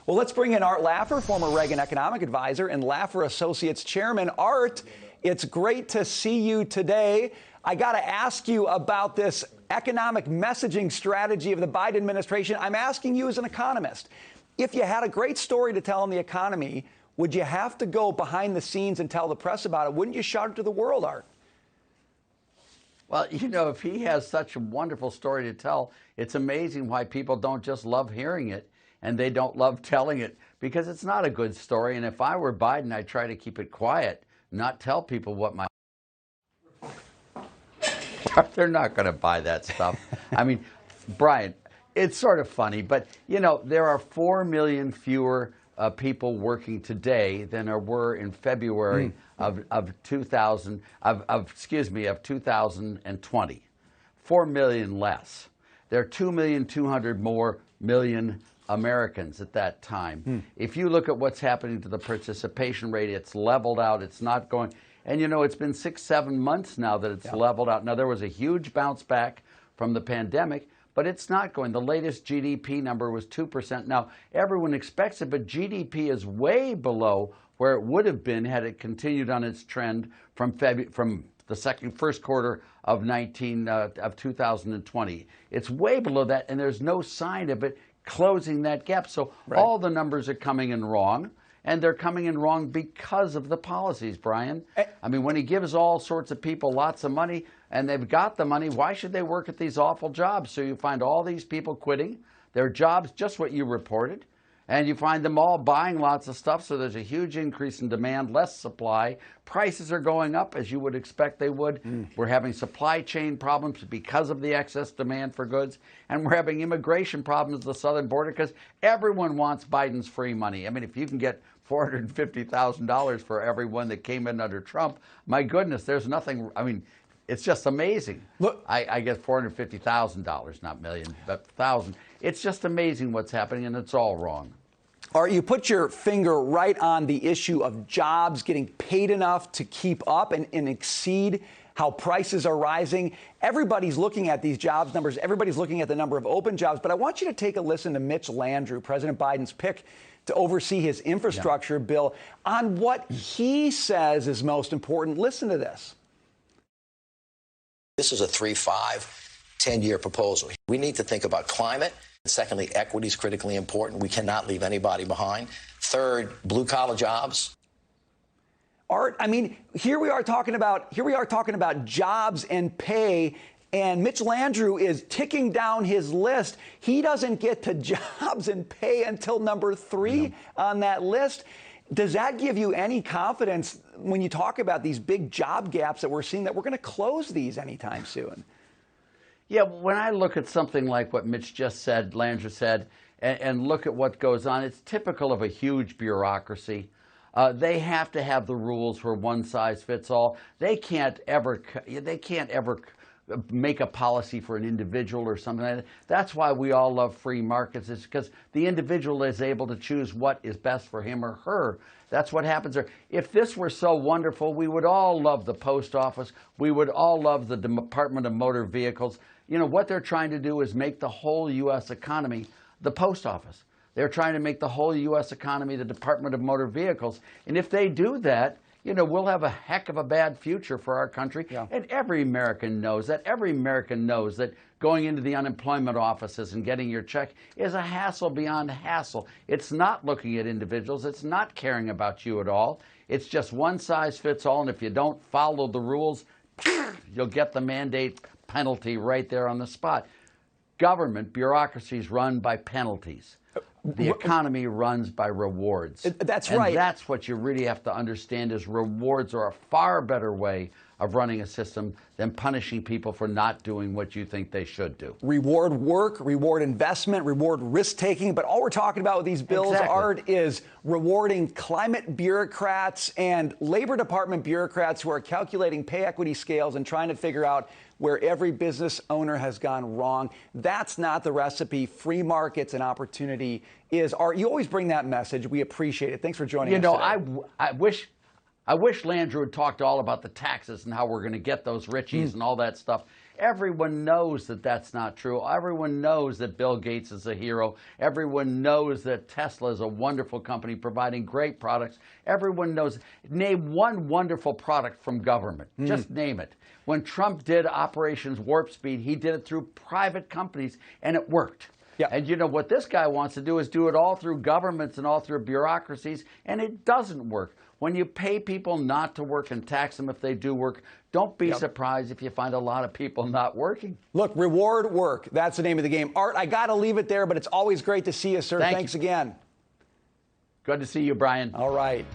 Well, let's bring in Art Laffer, former Reagan economic advisor and Laffer Associates chairman. Art, it's great to see you today. I got to ask you about this economic messaging strategy of the Biden administration. I'm asking you as an economist, if you had a great story to tell on the economy, would you have to go behind the scenes and tell the press about it? Wouldn't you shout it to the world, Art? Well, you know, if he has such a wonderful story to tell, it's amazing why people don't just love hearing it and they don't love telling it, because it's not a good story. And if I were Biden, I'd try to keep it quiet, not tell people what my... They're not going to buy that stuff. I mean, Brian, it's sort of funny, but, you know, there are 4 million fewer people working today than there were in February of 2020. 4 million less. There are 2,200,000 more Americans at that time. If you look at what's happening to the participation rate, it's leveled out. It's not going. And, you know, it's been 6-7 months now that it's leveled out. Now, there was a huge bounce back from the pandemic, but it's not going. The latest GDP number was 2%. Now, everyone expects it, but GDP is way below where it would have been had it continued on its trend from the first quarter of 2020. It's way below that, and there's no sign of it closing that gap. So all the numbers are coming in wrong. And they're coming in wrong because of the policies, Brian. I mean, when he gives all sorts of people lots of money and they've got the money, why should they work at these awful jobs? So you find all these people quitting their jobs, just what you reported, and you find them all buying lots of stuff. So there's a huge increase in demand, less supply. Prices are going up, as you would expect they would. We're having supply chain problems because of the excess demand for goods. And we're having immigration problems at the southern border because everyone wants Biden's free money. I mean, if you can get $450,000 for everyone that came in under Trump, my goodness, there's nothing. I mean, it's just amazing. Look, I get $450,000, not million, but thousand. It's just amazing what's happening, and it's all wrong. Art, you put your finger right on the issue of jobs getting paid enough to keep up and exceed how prices are rising. Everybody's looking at these jobs numbers. Everybody's looking at the number of open jobs. But I want you to take a listen to Mitch Landrieu, President Biden's pick to oversee his infrastructure bill, on what he says is most important. Listen to this. This is a 3, 5, 10-year proposal. We need to think about climate. Secondly, equity is critically important. We cannot leave anybody behind. Third, blue-collar jobs. Art, I mean, here we are talking about jobs and pay, and Mitch Landrieu is ticking down his list. He doesn't get to jobs and pay until number 3 on that list. Does that give you any confidence when you talk about these big job gaps that we're seeing, that we're going to close these anytime soon? Yeah, when I look at something like what Mitch just said, Landrieu said, and look at what goes on, it's typical of a huge bureaucracy. They have to have the rules for one size fits all. They can't ever make a policy for an individual or something like that. That's why we all love free markets. It's because the individual is able to choose what is best for him or her. That's what happens there. If this were so wonderful, we would all love the post office. We would all love the Department of Motor Vehicles. You know, what they're trying to do is make the whole U.S. economy the post office. They're trying to make the whole U.S. economy the Department of Motor Vehicles. And if they do that, you know, we'll have a heck of a bad future for our country. And every American knows that. Every American knows that going into the unemployment offices and getting your check is a hassle beyond hassle. It's not looking at individuals. It's not caring about you at all. It's just one size fits all. And if you don't follow the rules, you'll get the mandate penalty right there on the spot. Government bureaucracies run by penalties. The economy runs by rewards. That's right. And that's what you really have to understand, is rewards are a far better way of running a system than punishing people for not doing what you think they should do. Reward work, reward investment, reward risk-taking. But all we're talking about with these bills, Art, is rewarding climate bureaucrats and Labor Department bureaucrats who are calculating pay equity scales and trying to figure out where every business owner has gone wrong. That's not the recipe. Free markets and opportunity is. Art, you always bring that message. We appreciate it. Thanks for joining us today. I wish Landrieu had talked all about the taxes and how we're going to get those richies and all that stuff. Everyone knows that that's not true. Everyone knows that Bill Gates is a hero. Everyone knows that Tesla is a wonderful company providing great products. Everyone knows. Name one wonderful product from government. Just name it. When Trump did Operations Warp Speed, he did it through private companies, and it worked. Yeah. And you know what this guy wants to do is do it all through governments and all through bureaucracies, and it doesn't work. When you pay people not to work and tax them if they do work, don't be surprised if you find a lot of people not working. Look, reward work. That's the name of the game. Art, I got to leave it there, but it's always great to see you, sir. Thanks again. Good to see you, Brian. All right.